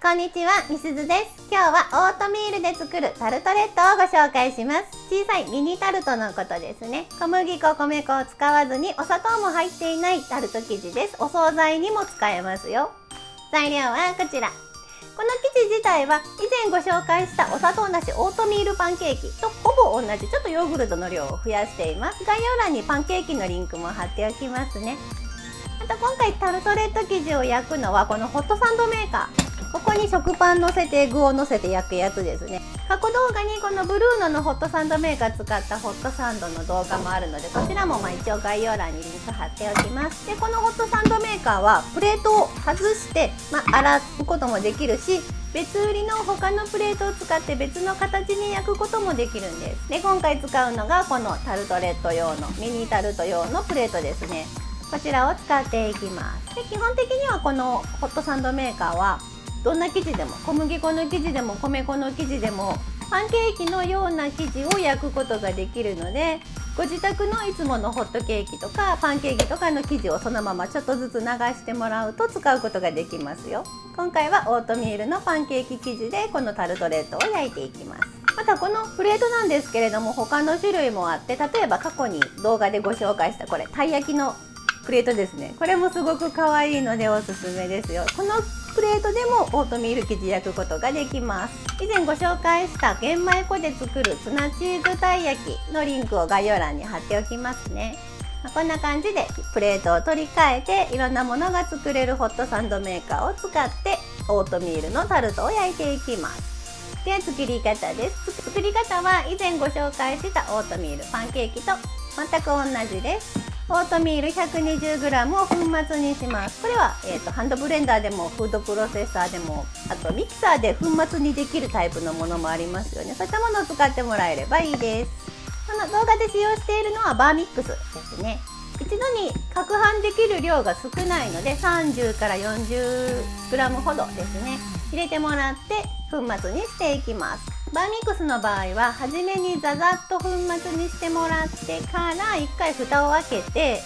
こんにちは、みすずです。今日はオートミールで作るタルトレットをご紹介します。小さいミニタルトのことですね。小麦粉、米粉を使わずにお砂糖も入っていないタルト生地です。お惣菜にも使えますよ。材料はこちら。この生地自体は以前ご紹介したお砂糖なしオートミールパンケーキとほぼ同じ、ちょっとヨーグルトの量を増やしています。概要欄にパンケーキのリンクも貼っておきますね。あと今回タルトレット生地を焼くのはこのホットサンドメーカー。ここに食パン乗せて具を乗せて焼くやつですね。過去動画にこのブルーノのホットサンドメーカー使ったホットサンドの動画もあるので、こちらも一応概要欄にリンク貼っておきます。でこのホットサンドメーカーはプレートを外して洗うこともできるし、別売りの他のプレートを使って別の形に焼くこともできるんです。で今回使うのがこのタルトレット用のミニタルト用のプレートですね。こちらを使っていきます。で基本的にはこのホットサンドメーカーはどんな生地でも、小麦粉の生地でも米粉の生地でもパンケーキのような生地を焼くことができるので、ご自宅のいつものホットケーキとかパンケーキとかの生地をそのままちょっとずつ流してもらうと使うことができますよ。今回はオートミールのパンケーキ生地でこのタルトレットを焼いていきます。またこのプレートなんですけれども、他の種類もあって、例えば過去に動画でご紹介したこれたい焼きのプレートですね。これもすごく可愛いのでおすすめですよ。このプレートでもオートミール生地焼くことができます。以前ご紹介した玄米粉で作るツナチーズたい焼きのリンクを概要欄に貼っておきますね。こんな感じでプレートを取り替えていろんなものが作れるホットサンドメーカーを使ってオートミールのタルトを焼いていきます。では作り方です。作り方は以前ご紹介したオートミールパンケーキと全く同じです。オートミール 120g を粉末にします。これは、ハンドブレンダーでもフードプロセッサーでも、あとミキサーで粉末にできるタイプのものもありますよね。そういったものを使ってもらえればいいです。この動画で使用しているのはバーミックスですね。一度に攪拌できる量が少ないので30から 40g ほどですね入れてもらって粉末にしていきます。バーミックスの場合は初めにザザッと粉末にしてもらってから一回蓋を開けて、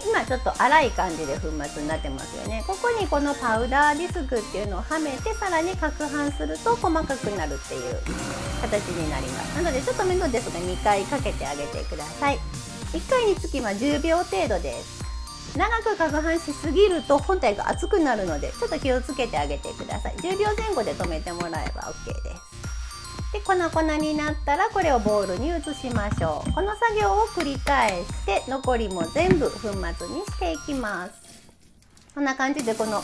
今ちょっと粗い感じで粉末になってますよね。ここにこのパウダーディスクっていうのをはめてさらに攪拌すると細かくなるっていう形になります。なのでちょっと面倒ですが2回かけてあげてください。1回につき10秒程度です。長く攪拌しすぎると本体が熱くなるのでちょっと気をつけてあげてください。10秒前後で止めてもらえば OK です。で粉々になったらこれをボウルに移しましょう。この作業を繰り返して残りも全部粉末にしていきます。こんな感じでこの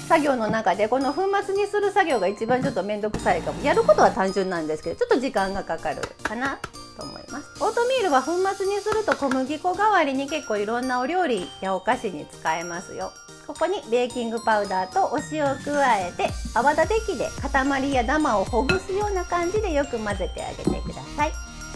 作業の中でこの粉末にする作業が一番ちょっと面倒くさいかも。やることは単純なんですけどちょっと時間がかかるかなと思います。オートミールは粉末にすると小麦粉代わりに結構いろんなお料理やお菓子に使えますよ。ここにベーキングパウダーとお塩を加えて泡立て器で塊やダマをほぐすような感じでよく混ぜてあげてください。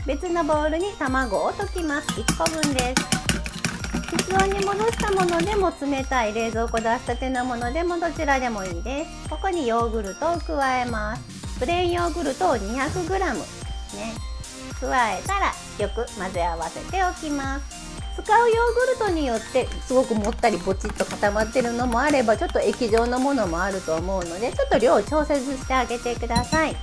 別のボウルに卵を溶きます。1個分です。器に戻したものでも冷たい冷蔵庫出したてのものでもどちらでもいいです。ここにヨーグルトを加えます。プレーンヨーグルトを 200g ですね。加えたらよく混ぜ合わせておきます。使うヨーグルトによってすごくもったりボチッと固まってるのもあればちょっと液状のものもあると思うのでちょっと量を調節してあげてください。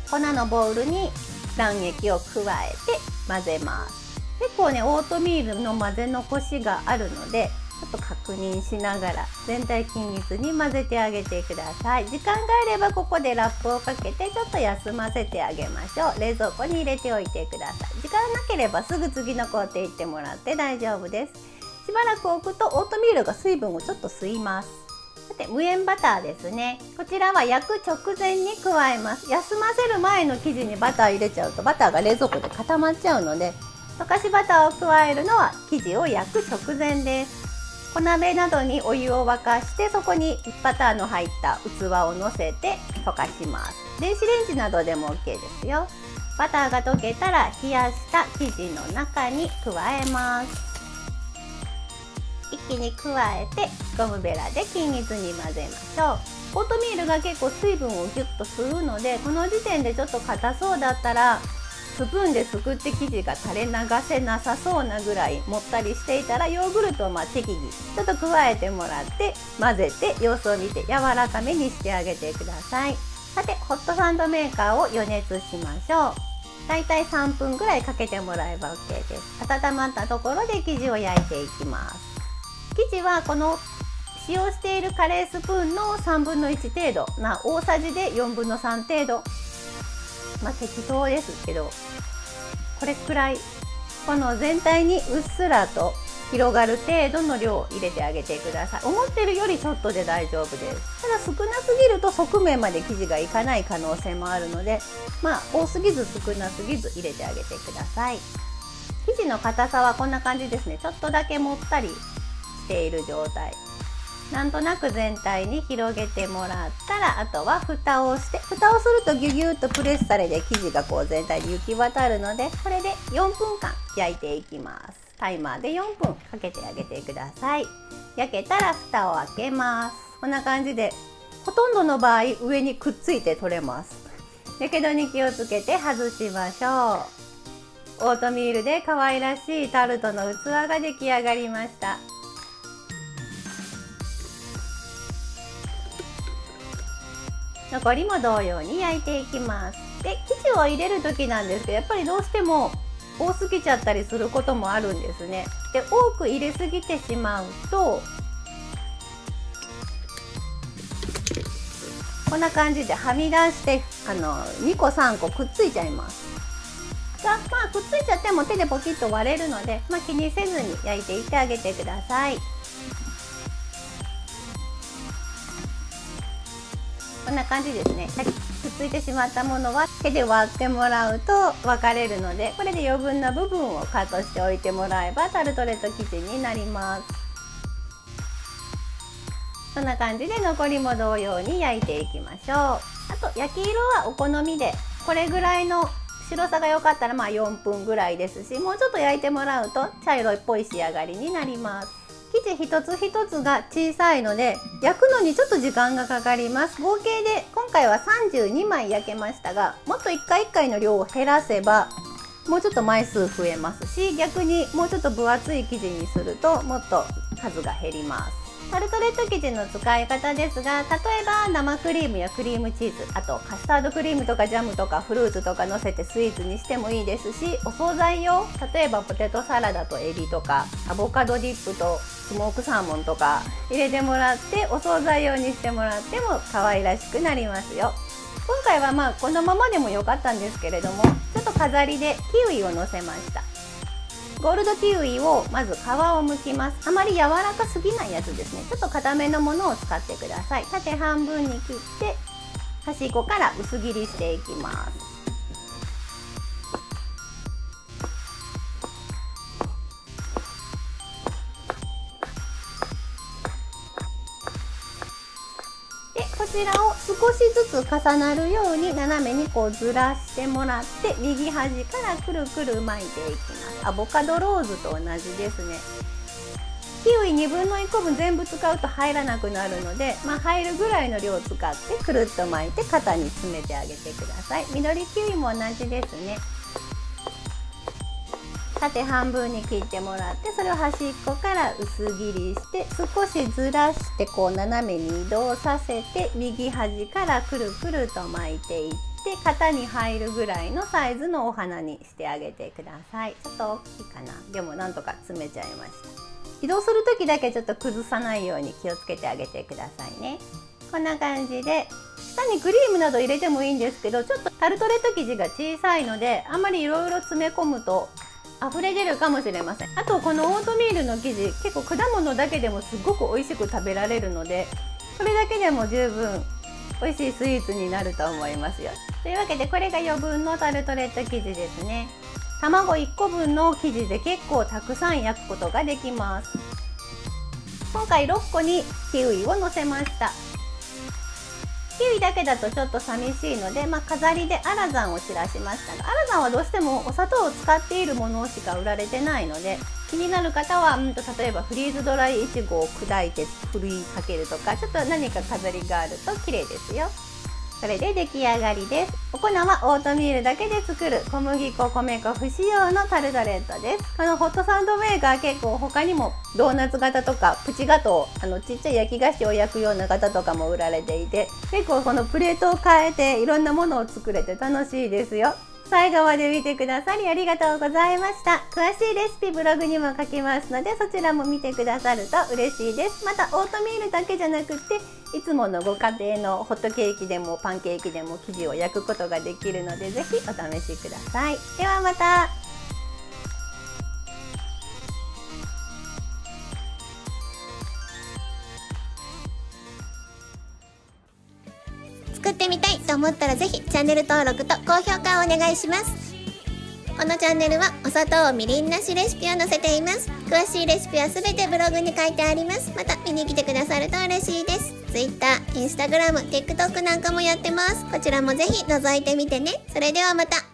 粉のボウルに卵液を加えて混ぜます。結構ねオートミールの混ぜ残しがあるのでちょっと確認しながら全体均一に混ぜてあげてください。時間があればここでラップをかけてちょっと休ませてあげましょう。冷蔵庫に入れておいてください。時間なければすぐ次の工程行ってもらって大丈夫です。しばらく置くとオートミールが水分をちょっと吸います。さて無塩バターですね。こちらは焼く直前に加えます。休ませる前の生地にバター入れちゃうとバターが冷蔵庫で固まっちゃうので溶かしバターを加えるのは生地を焼く直前です。小鍋などにお湯を沸かしてそこにバターの入った器を乗せて溶かします。電子レンジなどでも OK ですよ。バターが溶けたら冷やした生地の中に加えます。一気に加えてゴムベラで均一に混ぜましょう。オートミールが結構水分をギュッと吸うのでこの時点でちょっと硬そうだったらスプーンですくって生地が垂れ流せなさそうなぐらいもったりしていたら、ヨーグルトを適宜ちょっと加えてもらって混ぜて様子を見て柔らかめにしてあげてください。さてホットサンドメーカーを予熱しましょう。だいたい3分ぐらいかけてもらえば OK です。温まったところで生地を焼いていきます。生地はこの使用しているカレースプーンの3分の1程度、大さじで4分の3程度、適当ですけど、これくらい、この全体にうっすらと広がる程度の量を入れてあげてください。思ってるよりちょっとで大丈夫です。ただ少なすぎると側面まで生地がいかない可能性もあるので、多すぎず少なすぎず入れてあげてください。生地の硬さはこんな感じですね。ちょっとだけもったりしている状態。なんとなく全体に広げてもらったら、あとは蓋をして、蓋をするとギュギュッとプレスされて生地が全体に行き渡るので、これで4分間焼いていきます。タイマーで4分かけてあげてください。焼けたら蓋を開けます。こんな感じでほとんどの場合上にくっついて取れます。やけどに気をつけて外しましょう。オートミールで可愛らしいタルトの器が出来上がりました。残りも同様に焼いていきます。で、生地を入れる時なんですけど、やっぱりどうしても多すぎちゃったりすることもあるんですね。で、多く入れすぎてしまうとこんな感じではみ出して2個3個くっついちゃいます。くっついちゃっても手でポキッと割れるので、気にせずに焼いていってあげてください。こんな感じですね。くっついてしまったものは手で割ってもらうと分かれるので、これで余分な部分をカットしておいてもらえばタルトレット生地になります。こんな感じで残りも同様に焼いていきましょう。あと焼き色はお好みで、これぐらいの白さが良かったら4分ぐらいですし、もうちょっと焼いてもらうと茶色っぽい仕上がりになります。生地一つ一つが小さいので焼くのにちょっと時間がかかります。合計で今回は32枚焼けましたが、もっと一回一回の量を減らせばもうちょっと枚数増えますし、逆にもうちょっと分厚い生地にするともっと数が減ります。タルトレット生地の使い方ですが、例えば生クリームやクリームチーズ、あとカスタードクリームとかジャムとかフルーツとかのせてスイーツにしてもいいですし、お惣菜用、例えばポテトサラダとエビとかアボカドディップとスモークサーモンとか入れてもらってお惣菜用にしてもらっても可愛らしくなりますよ。今回はこのままでも良かったんですけれども、ちょっと飾りでキウイをのせました。ゴールドキウイをまず皮を剥きます。あまり柔らかすぎないやつですね。ちょっと固めのものを使ってください。縦半分に切って端っこから薄切りしていきます。こちらを少しずつ重なるように斜めにずらしてもらって、右端からくるくる巻いていきます。アボカドローズと同じですね。キウイ1/2個分全部使うと入らなくなるので、入るぐらいの量を使ってくるっと巻いて型に詰めてあげてください。緑キウイも同じですね。縦半分に切ってもらって、それを端っこから薄切りして少しずらして斜めに移動させて、右端からくるくると巻いていって型に入るぐらいのサイズのお花にしてあげてください。ちょっと大きいかな。でもなんとか詰めちゃいました。移動する時だけちょっと崩さないように気をつけてあげてくださいね。こんな感じで下にクリームなど入れてもいいんですけど、ちょっとタルトレット生地が小さいのであんまりいろいろ詰め込むと溢れ出るかもしれません。あとこのオートミールの生地、結構果物だけでもすごく美味しく食べられるので、これだけでも十分美味しいスイーツになると思いますよ。というわけでこれが余分のタルトレット生地ですね。卵1個分の生地で結構たくさん焼くことができます。今回6個にキウイをのせました。キウイだけだとちょっと寂しいので、飾りでアラザンを散らしましたが、アラザンはどうしてもお砂糖を使っているものしか売られてないので、気になる方は例えばフリーズドライイチゴを砕いてふりかけるとか、ちょっと何か飾りがあると綺麗ですよ。これで出来上がりです。お粉はオートミールだけで作る小麦粉米粉不使用のタルトレットです。このホットサンドメーカー結構他にもドーナツ型とかプチガトー、ちっちゃい焼き菓子を焼くような型とかも売られていて、結構このプレートを変えていろんなものを作れて楽しいですよ。最後まで見てくださりありがとうございました。詳しいレシピブログにも書きますので、そちらも見てくださると嬉しいです。またオートミールだけじゃなくっていつものご家庭のホットケーキでもパンケーキでも生地を焼くことができるので、ぜひお試しください。ではまた。作ってみたいと思ったらぜひチャンネル登録と高評価をお願いします。このチャンネルはお砂糖みりんなしレシピを載せています。詳しいレシピはすべてブログに書いてあります。また見に来てくださると嬉しいです。Twitter、Instagram、TikTok なんかもやってます。こちらもぜひ覗いてみてね。それではまた。